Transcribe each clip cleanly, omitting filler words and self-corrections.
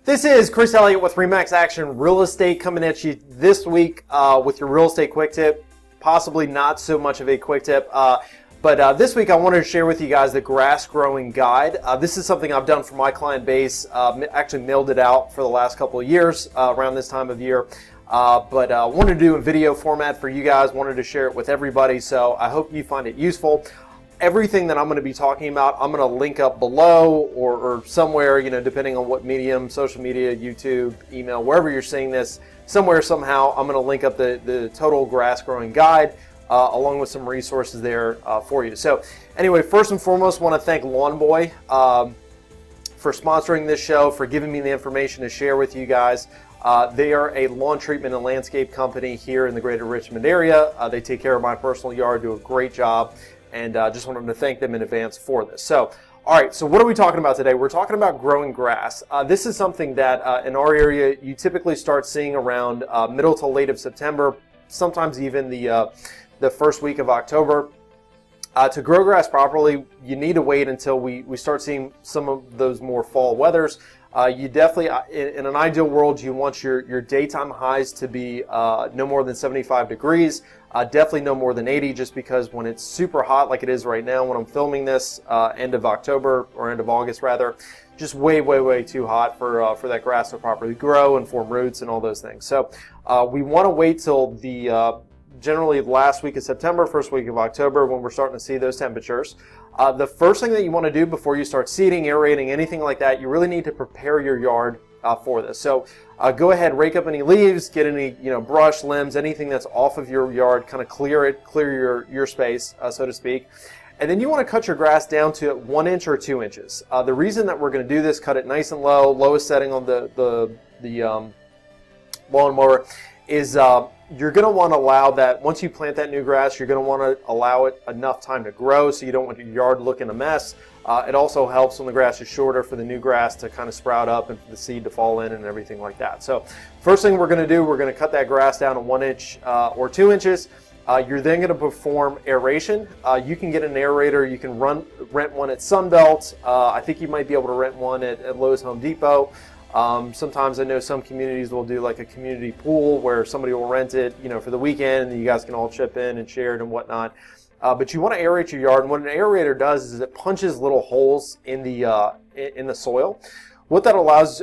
This is Chris Elliott with Remax Action Real Estate coming at you this week with your real estate quick tip. Possibly not so much of a quick tip, but this week I wanted to share with you guys the grass growing guide. This is something I've done for my client base. Actually mailed it out for the last couple of years around this time of year. But wanted to do a video format for you guys, wanted to share it with everybody, so I hope you find it useful. Everything that I'm going to be talking about, I'm going to link up below or somewhere, depending on what medium, social media, YouTube, email, wherever you're seeing this, somewhere, somehow, I'm going to link up the total grass growing guide along with some resources there for you. So anyway, first and foremost, want to thank Lawn Boy for sponsoring this show, for giving me the information to share with you guys. They are a lawn treatment and landscape company here in the greater Richmond area. They take care of my personal yard, do a great job, and just wanted to thank them in advance for this. So, all right, so what are we talking about today? We're talking about growing grass. This is something that in our area you typically start seeing around middle to late of September, sometimes even the first week of October. To grow grass properly, you need to wait until we start seeing some of those more fall weathers. You definitely, in an ideal world, you want your daytime highs to be no more than 75 degrees, definitely no more than 80, just because when it's super hot like it is right now when I'm filming this, end of October, or end of August rather, just way, way, way too hot for that grass to properly grow and form roots and all those things. So we want to wait till the generally last week of September, first week of October, when we're starting to see those temperatures. The first thing that you want to do before you start seeding, aerating, anything like that, you really need to prepare your yard for this. So go ahead, rake up any leaves, get any brush, limbs, anything that's off of your yard, kind of clear your space, so to speak. And then you want to cut your grass down to 1 inch or 2 inches. The reason that we're going to do this, cut it nice and low, lowest setting on the lawnmower, is you're going to want to allow that, once you plant that new grass, you're going to want to allow it enough time to grow, so you don't want your yard looking a mess. It also helps when the grass is shorter for the new grass to kind of sprout up and for the seed to fall in and everything like that. So first thing we're going to do, we're going to cut that grass down to 1 inch or 2 inches. You're then going to perform aeration. You can get an aerator. You can rent one at Sunbelt. I think you might be able to rent one at Lowe's Home Depot. Sometimes I know some communities will do like a community pool where somebody will rent it, for the weekend, and you guys can all chip in and share it and whatnot. But you want to aerate your yard, and what an aerator does is it punches little holes in the soil. What that allows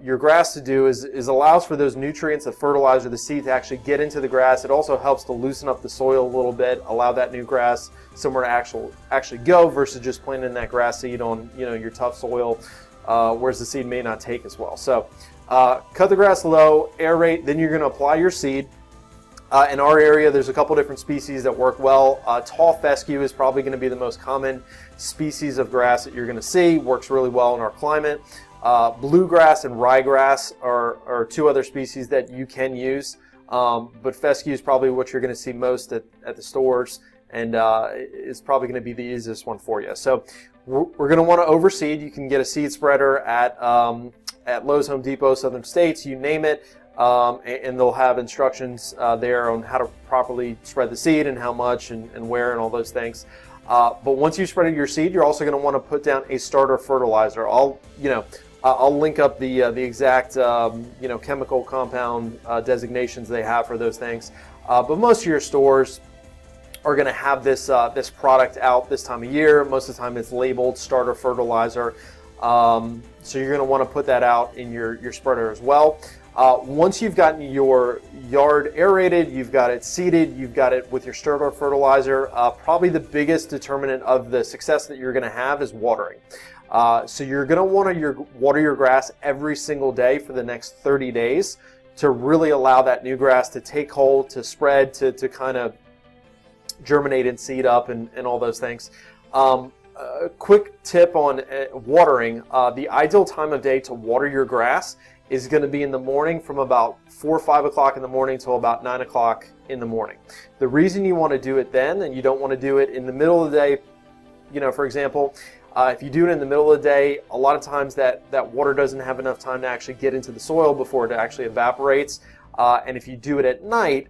your grass to do is allows for those nutrients, the fertilizer, the seed to actually get into the grass. It also helps to loosen up the soil a little bit, allow that new grass somewhere to actually go versus just planting that grass seed on your tough soil. Whereas the seed may not take as well. So cut the grass low, aerate, then you're going to apply your seed. In our area, there's a couple different species that work well. Tall fescue is probably going to be the most common species of grass that you're going to see. Works really well in our climate. Bluegrass and ryegrass are two other species that you can use. But fescue is probably what you're going to see most at the stores, and it's probably going to be the easiest one for you. So we're going to want to overseed. You can get a seed spreader at Lowe's, Home Depot, Southern States, you name it, and they'll have instructions there on how to properly spread the seed and how much and where and all those things. But once you spread your seed, you're also going to want to put down a starter fertilizer. I'll link up the exact chemical compound designations they have for those things. But most of your stores are going to have this product out this time of year. Most of the time it's labeled starter fertilizer. So you're going to want to put that out in your spreader as well. Once you've gotten your yard aerated, you've got it seeded, you've got it with your starter fertilizer, probably the biggest determinant of the success that you're going to have is watering. So you're going to want to water your grass every single day for the next 30 days to really allow that new grass to take hold, to spread, to kind of germinate and seed up and all those things. A quick tip on watering. The ideal time of day to water your grass is going to be in the morning from about 4 or 5 o'clock in the morning till about 9 o'clock in the morning. The reason you want to do it then and you don't want to do it in the middle of the day, for example, if you do it in the middle of the day, a lot of times that water doesn't have enough time to actually get into the soil before it actually evaporates. And if you do it at night,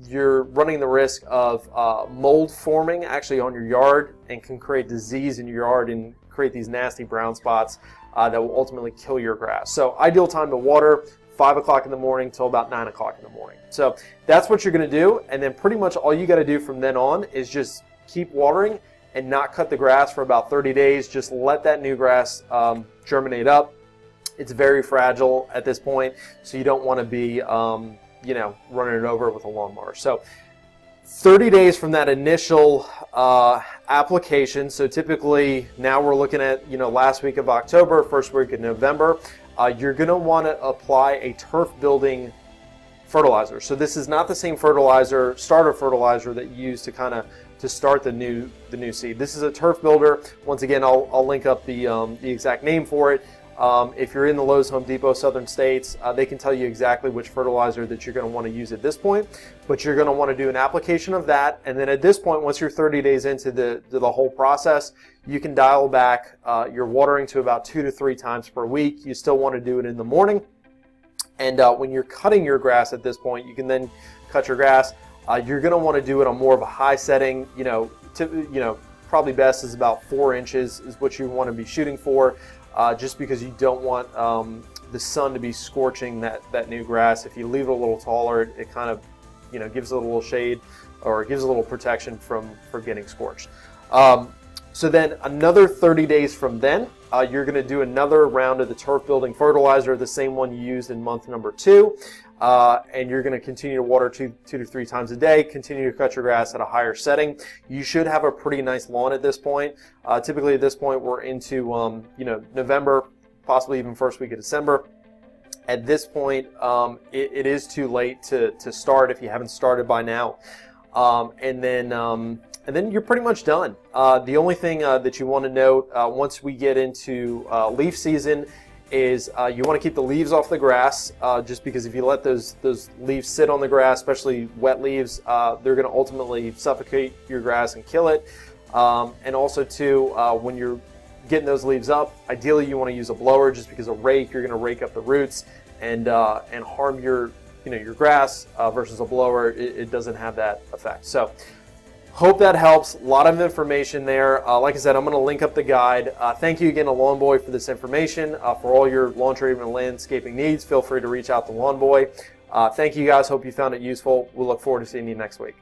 you're running the risk of mold forming actually on your yard and can create disease in your yard and create these nasty brown spots that will ultimately kill your grass. So ideal time to water, 5 o'clock in the morning till about 9 o'clock in the morning. So that's what you're going to do, and then pretty much all you got to do from then on is just keep watering and not cut the grass for about 30 days. Just let that new grass germinate up. It's very fragile at this point, so you don't want to be running it over with a lawnmower. So 30 days from that initial application, so typically now we're looking at last week of October, first week of November, you're going to want to apply a turf building fertilizer. So this is not the same fertilizer, starter fertilizer that you use to start the new seed. This is a turf builder. Once again, I'll link up the exact name for it. If you're in the Lowe's, Home Depot, Southern States, they can tell you exactly which fertilizer that you're going to want to use at this point, but you're going to want to do an application of that, and then at this point, once you're 30 days into the whole process, you can dial back your watering to about 2 to 3 times per week. You still want to do it in the morning, and when you're cutting your grass at this point, you can then cut your grass. You're going to want to do it on more of a high setting, probably best is about 4 inches is what you want to be shooting for. Just because you don't want the sun to be scorching that new grass. If you leave it a little taller, it kind of gives it a little shade or gives a little protection from getting scorched. So then another 30 days from then, you're going to do another round of the turf building fertilizer, the same one you used in month number 2. And you're going to continue to water 2 to 3 times a day, continue to cut your grass at a higher setting. You should have a pretty nice lawn at this point. Typically at this point we're into November, possibly even first week of December. At this point, it is too late to start if you haven't started by now. And then you're pretty much done. The only thing that you want to note once we get into leaf season is you want to keep the leaves off the grass, just because if you let those leaves sit on the grass, especially wet leaves, they're going to ultimately suffocate your grass and kill it. And also too, when you're getting those leaves up, ideally you want to use a blower, just because a rake, you're going to rake up the roots and harm your grass, versus a blower, it doesn't have that effect. So hope that helps. A lot of information there. Like I said, I'm going to link up the guide. Thank you again to Lawn Boy for this information. For all your lawn treatment and landscaping needs, feel free to reach out to Lawn Boy. Thank you guys. Hope you found it useful. We'll look forward to seeing you next week.